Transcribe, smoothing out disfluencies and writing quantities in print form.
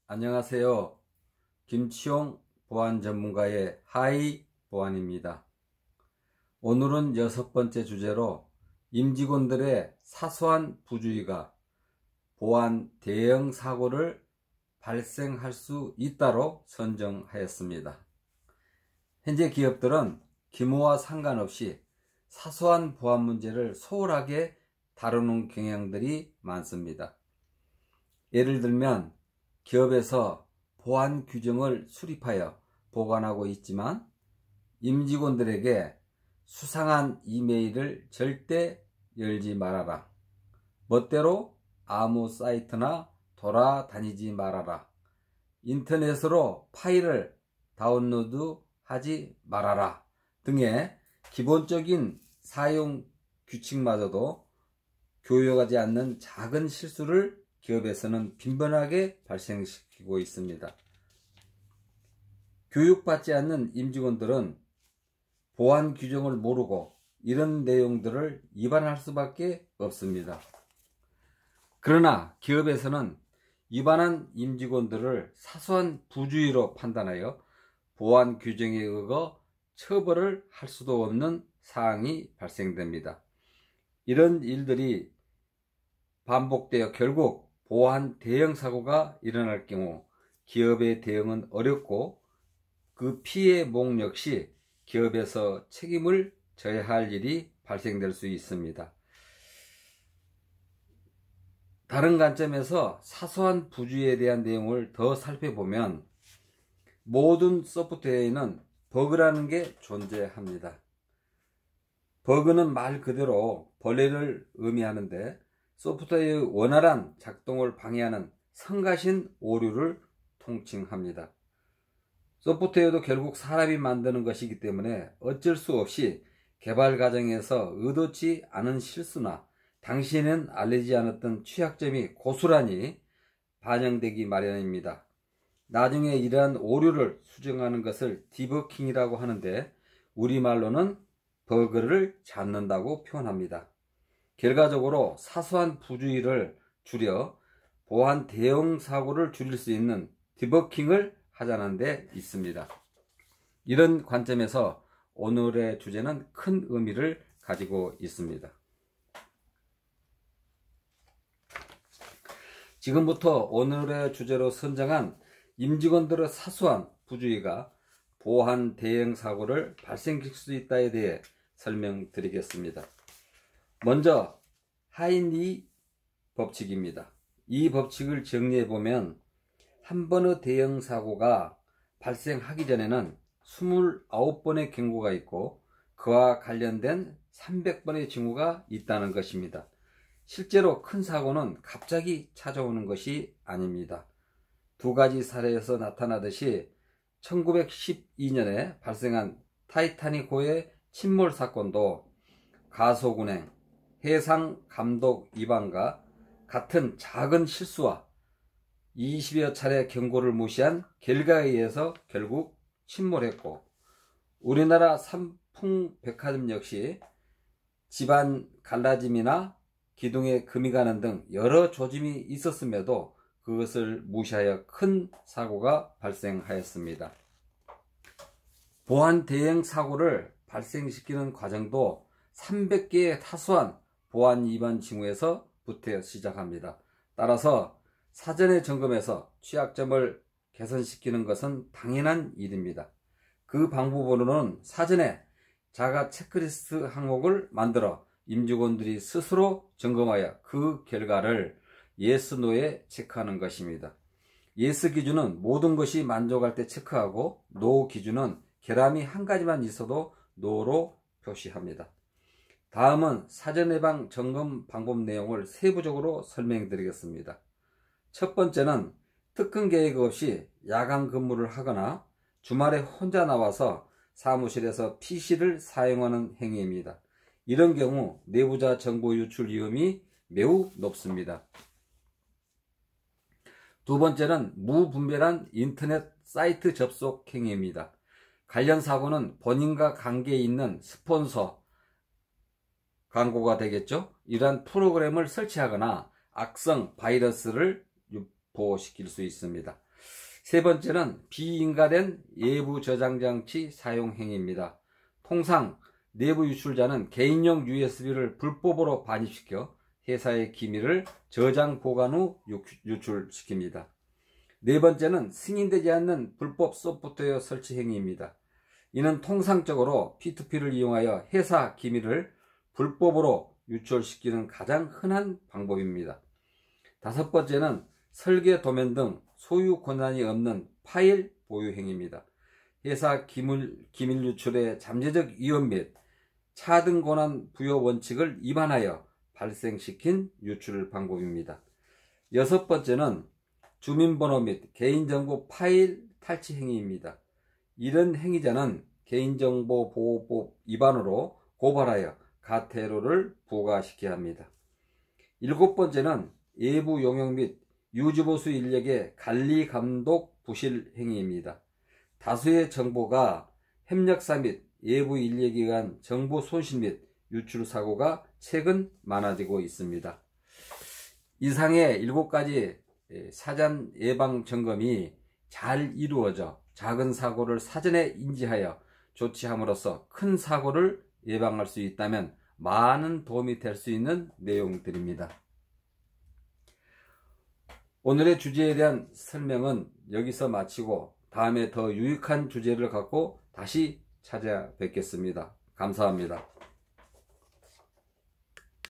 안녕하세요. 김치용 보안 전문가의 하이 보안입니다. 오늘은 6번째 주제로 임직원들의 사소한 부주의가 보안 대형 사고를 발생할 수 있다로 선정하였습니다. 현재 기업들은 규모와 상관없이 사소한 보안 문제를 소홀하게 다루는 경향들이 많습니다. 예를 들면 기업에서 보안 규정을 수립하여 보관하고 있지만 임직원들에게 수상한 이메일을 절대 열지 말아라, 멋대로 아무 사이트나 돌아다니지 말아라, 인터넷으로 파일을 다운로드하지 말아라 등의 기본적인 사용 규칙마저도 교육하지 않는 작은 실수를 기업에서는 빈번하게 발생시키고 있습니다. 교육받지 않는 임직원들은 보안 규정을 모르고 이런 내용들을 위반할 수밖에 없습니다. 그러나 기업에서는 위반한 임직원들을 사소한 부주의로 판단하여 보안 규정에 의거 처벌을 할 수도 없는 사항이 발생됩니다. 이런 일들이 반복되어 결국 보안 대형 사고가 일어날 경우 기업의 대응은 어렵고 그 피해 목 역시 기업에서 책임을 져야 할 일이 발생될 수 있습니다. 다른 관점에서 사소한 부주의에 대한 내용을 더 살펴보면 모든 소프트웨어에는 버그라는 게 존재합니다. 버그는 말 그대로 벌레를 의미하는데 소프트웨어의 원활한 작동을 방해하는 성가신 오류를 통칭합니다. 소프트웨어도 결국 사람이 만드는 것이기 때문에 어쩔 수 없이 개발 과정에서 의도치 않은 실수나 당시에는 알리지 않았던 취약점이 고스란히 반영되기 마련입니다. 나중에 이러한 오류를 수정하는 것을 디버깅이라고 하는데 우리말로는 버그를 잡는다고 표현합니다. 결과적으로 사소한 부주의를 줄여 보안 대형 사고를 줄일 수 있는 디버깅을 하자는 데 있습니다. 이런 관점에서 오늘의 주제는 큰 의미를 가지고 있습니다. 지금부터 오늘의 주제로 선정한 임직원들의 사소한 부주의가 보안 대형 사고를 발생시킬 수 있다에 대해 설명드리겠습니다. 먼저 하인리 법칙입니다. 이 법칙을 정리해보면 한 번의 대형 사고가 발생하기 전에는 29번의 경고가 있고 그와 관련된 300번의 징후가 있다는 것입니다. 실제로 큰 사고는 갑자기 찾아오는 것이 아닙니다. 두 가지 사례에서 나타나듯이 1912년에 발생한 타이타닉호의 침몰 사건도 가속운행, 해상 감독 위반과 같은 작은 실수와 20여 차례 경고를 무시한 결과에 의해서 결국 침몰했고, 우리나라 삼풍백화점 역시 집안 갈라짐이나 기둥에 금이 가는 등 여러 조짐이 있었음에도 그것을 무시하여 큰 사고가 발생하였습니다. 보안 대형 사고를 발생시키는 과정도 300개의 사소한 보안 위반 징후에서부터 시작합니다. 따라서 사전에 점검해서 취약점을 개선시키는 것은 당연한 일입니다. 그 방법으로는 사전에 자가 체크리스트 항목을 만들어 임직원들이 스스로 점검하여 그 결과를 예스, 노에 체크하는 것입니다. 예스 기준은 모든 것이 만족할 때 체크하고 노 기준은 결함이 한 가지만 있어도 노로 표시합니다. 다음은 사전 예방 점검 방법 내용을 세부적으로 설명드리겠습니다. 첫 번째는 특근 계획 없이 야간 근무를 하거나 주말에 혼자 나와서 사무실에서 PC를 사용하는 행위입니다. 이런 경우 내부자 정보 유출 위험이 매우 높습니다. 두 번째는 무분별한 인터넷 사이트 접속 행위입니다. 관련 사고는 본인과 관계 있는 스폰서 광고가 되겠죠. 이러한 프로그램을 설치하거나 악성 바이러스를 유포시킬 수 있습니다. 세 번째는 비인가된 외부 저장 장치 사용 행위입니다. 통상 내부 유출자는 개인용 USB를 불법으로 반입시켜 회사의 기밀을 저장 보관 후 유출시킵니다. 네 번째는 승인되지 않는 불법 소프트웨어 설치 행위입니다. 이는 통상적으로 P2P를 이용하여 회사 기밀을 불법으로 유출시키는 가장 흔한 방법입니다. 다섯 번째는 설계 도면 등 소유 권한이 없는 파일 보유 행위입니다. 회사 기밀 유출의 잠재적 위험 및 차등 권한 부여 원칙을 위반하여 발생시킨 유출 방법입니다. 여섯 번째는 주민번호 및 개인정보 파일 탈취 행위입니다. 이런 행위자는 개인정보보호법 위반으로 고발하여 가태료를 부과시켜야 합니다. 일곱 번째는 외부 용역 및 유지보수 인력의 관리 감독 부실 행위입니다. 다수의 정보가 협력사 및 외부 인력에 의한 정보 손실 및 유출 사고가 최근 많아지고 있습니다. 이상의 7가지 사전 예방 점검이 잘 이루어져 작은 사고를 사전에 인지하여 조치함으로써 큰 사고를 예방할 수 있다면 많은 도움이 될 수 있는 내용들입니다. 오늘의 주제에 대한 설명은 여기서 마치고 다음에 더 유익한 주제를 갖고 다시 찾아뵙겠습니다. 감사합니다.